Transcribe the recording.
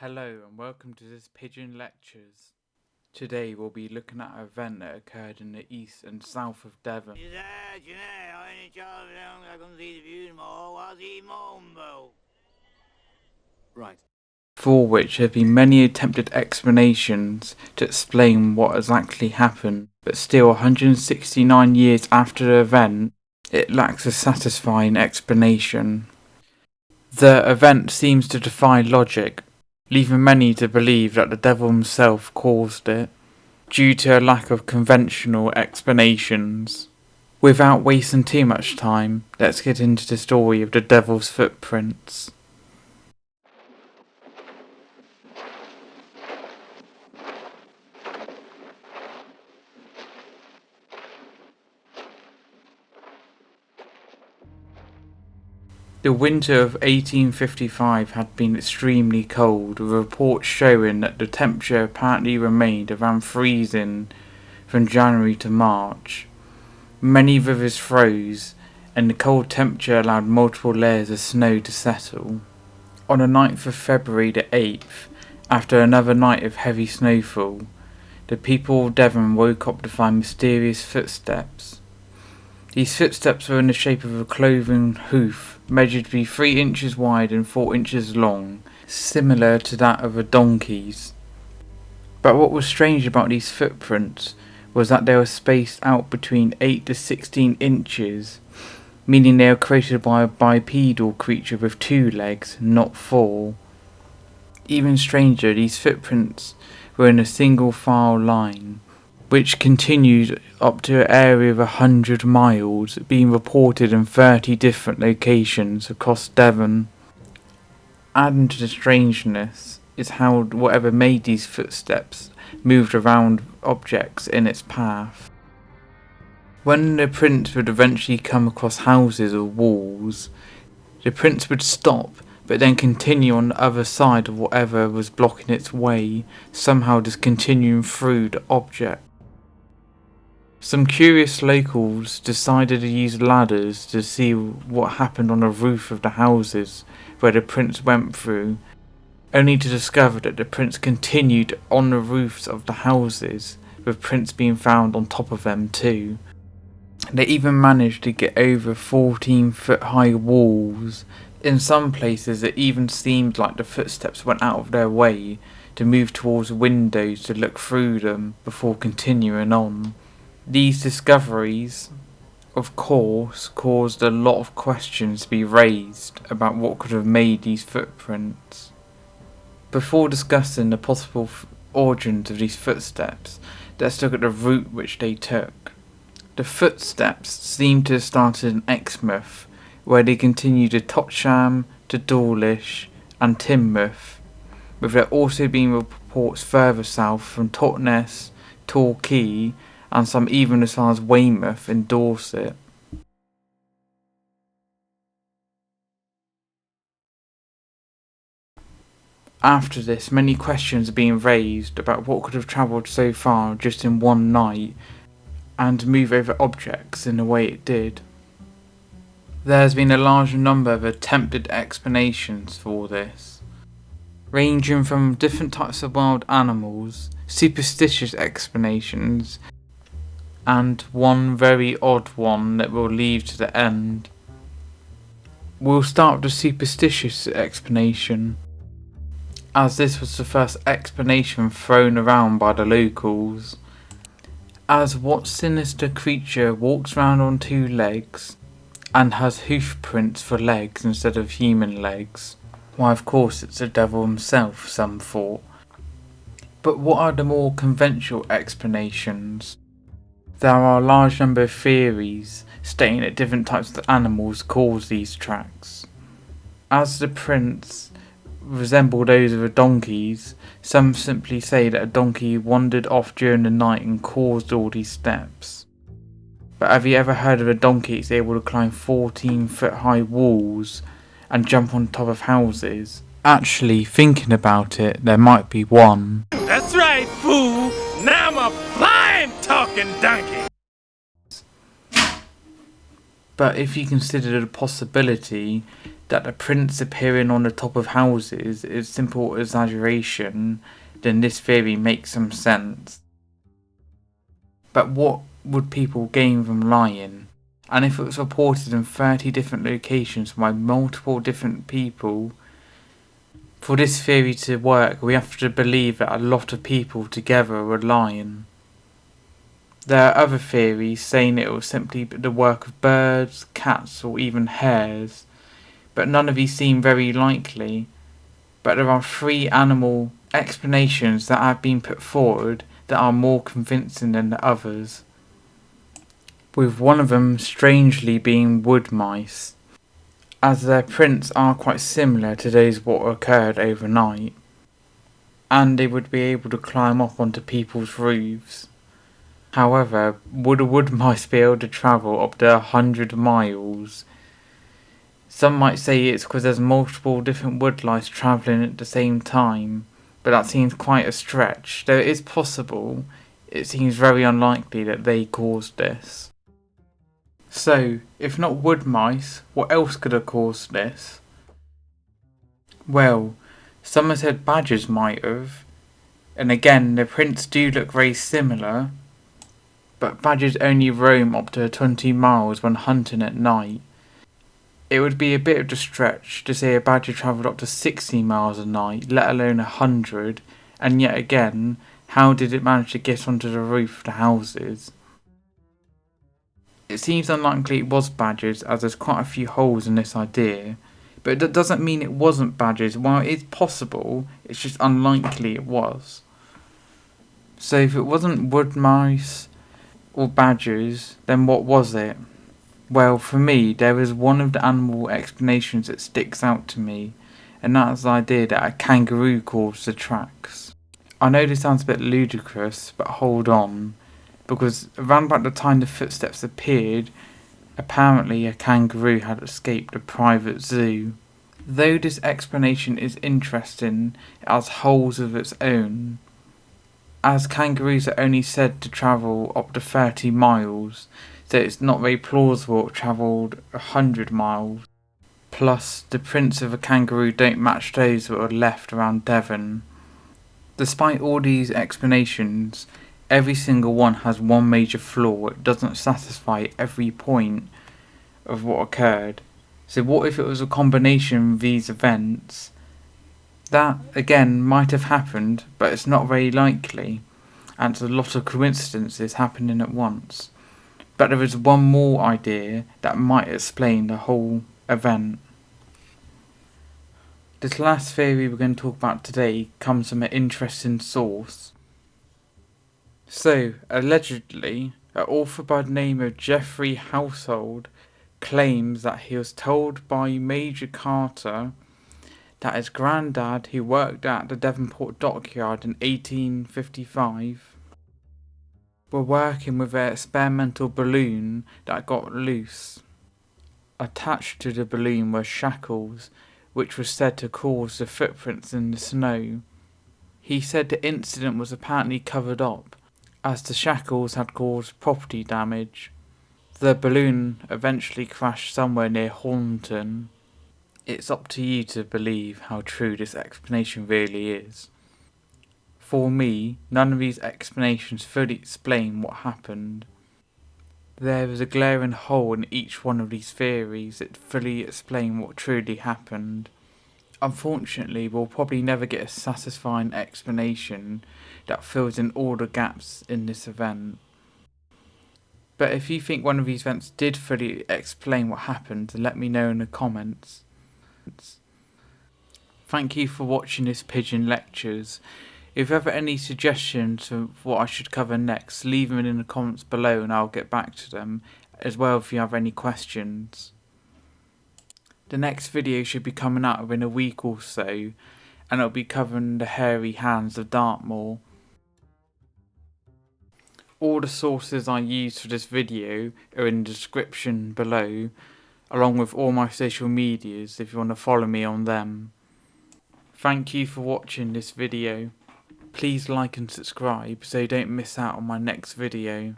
Hello and welcome to this Pigeon Lectures. Today we'll be looking at an event that occurred in the east and south of Devon. Right. For which there have been many attempted explanations to explain what has actually happened, but still 169 years after the event, it lacks a satisfying explanation. The event seems to defy logic, leaving many to believe that the devil himself caused it, due to a lack of conventional explanations. Without wasting too much time, let's get into the story of the devil's footprints. The winter of 1855 had been extremely cold, with reports showing that the temperature apparently remained around freezing from January to March. Many rivers froze, and the cold temperature allowed multiple layers of snow to settle. On the 9th of February the 8th, after another night of heavy snowfall, the people of Devon woke up to find mysterious footsteps. These footsteps were in the shape of a cloven hoof, measured to be 3 inches wide and 4 inches long, similar to that of a donkey's. But what was strange about these footprints was that they were spaced out between 8 to 16 inches, meaning they were created by a bipedal creature with 2 legs, not 4. Even stranger, these footprints were in a single file line, which continued up to an area of 100 miles, being reported in 30 different locations across Devon. Adding to the strangeness is how whatever made these footsteps moved around objects in its path. When the prints would eventually come across houses or walls, the prints would stop but then continue on the other side of whatever was blocking its way, somehow just continuing through the object. Some curious locals decided to use ladders to see what happened on the roof of the houses where the prints went through, only to discover that the prints continued on the roofs of the houses, with prints being found on top of them too. They even managed to get over 14-foot high walls. In some places it even seemed like the footsteps went out of their way to move towards windows to look through them before continuing on. These discoveries, of course, caused a lot of questions to be raised about what could have made these footprints. Before discussing the possible origins of these footsteps, let's look at the route which they took. The footsteps seem to have started in Exmouth, where they continued to Totsham, to Dawlish and Teignmouth, with there also being reports further south from Totnes, Torquay, and some even as far as Weymouth in Dorset. After this, many questions are being raised about what could have travelled so far just in one night and move over objects in the way it did. There has been a large number of attempted explanations for this, ranging from different types of wild animals, superstitious explanations, and one very odd one that we'll leave to the end. We'll start with the superstitious explanation, as this was the first explanation thrown around by the locals. As what sinister creature walks around on 2 legs and has hoof prints for legs instead of human legs? Why, of course it's the devil himself, some thought. But what are the more conventional explanations? There are a large number of theories stating that different types of animals cause these tracks. As the prints resemble those of a donkey's, some simply say that a donkey wandered off during the night and caused all these steps. But have you ever heard of a donkey that's able to climb 14-foot high walls and jump on top of houses? Actually, thinking about it, there might be one. That's right, fool. Now I'm a flying talking donkey. But if you consider the possibility that the prints appearing on the top of houses is simple exaggeration, then this theory makes some sense. But what would people gain from lying? And if it was reported in 30 different locations by multiple different people, for this theory to work, we have to believe that a lot of people together were lying. There are other theories saying it was simply the work of birds, cats, or even hares, but none of these seem very likely. But there are 3 animal explanations that have been put forward that are more convincing than the others, with one of them strangely being wood mice, as their prints are quite similar to those what occurred overnight, and they would be able to climb up onto people's roofs. However, would a wood mice be able to travel up to 100 miles? Some might say it's because there's multiple different wood lice travelling at the same time, but that seems quite a stretch. Though it is possible, it seems very unlikely that they caused this. So, if not wood mice, what else could have caused this? Well, some have said badgers might have, and again the prints do look very similar, but badgers only roam up to 20 miles when hunting at night. It would be a bit of a stretch to say a badger travelled up to 60 miles a night, let alone 100, and yet again, how did it manage to get onto the roof of the houses? It seems unlikely it was badgers, as there's quite a few holes in this idea, but that doesn't mean it wasn't badgers. While it is possible, it's just unlikely it was. So if it wasn't wood mice or badgers, then what was it? Well, for me, there is one of the animal explanations that sticks out to me, and that's the idea that a kangaroo caused the tracks. I know this sounds a bit ludicrous, but hold on, because around about the time the footsteps appeared, apparently a kangaroo had escaped a private zoo. Though this explanation is interesting, it has holes of its own, as kangaroos are only said to travel up to 30 miles, so it's not very plausible it travelled 100 miles. Plus, the prints of a kangaroo don't match those that were left around Devon. Despite all these explanations, every single one has one major flaw. It doesn't satisfy every point of what occurred. So what if it was a combination of these events? That, again, might have happened, but it's not very likely, and it's a lot of coincidences happening at once. But there is one more idea that might explain the whole event. This last theory we're going to talk about today comes from an interesting source. So, allegedly, an author by the name of Geoffrey Household claims that he was told by Major Carter that his granddad, who worked at the Devonport dockyard in 1855, were working with an experimental balloon that got loose. Attached to the balloon were shackles, which was said to cause the footprints in the snow. He said the incident was apparently covered up, as the shackles had caused property damage. The balloon eventually crashed somewhere near Hornton. It's up to you to believe how true this explanation really is. For me, none of these explanations fully explain what happened. There is a glaring hole in each one of these theories that fully explain what truly happened. Unfortunately, we'll probably never get a satisfying explanation that fills in all the gaps in this event. But if you think one of these events did fully explain what happened, then let me know in the comments. Thank you for watching this Pigeon Lectures. If you have any suggestions of what I should cover next, leave them in the comments below and I'll get back to them, as well if you have any questions. The next video should be coming out within a week or so, and it'll be covering the hairy hands of Dartmoor. All the sources I used for this video are in the description below, along with all my social medias if you want to follow me on them. Thank you for watching this video. Please like and subscribe so you don't miss out on my next video.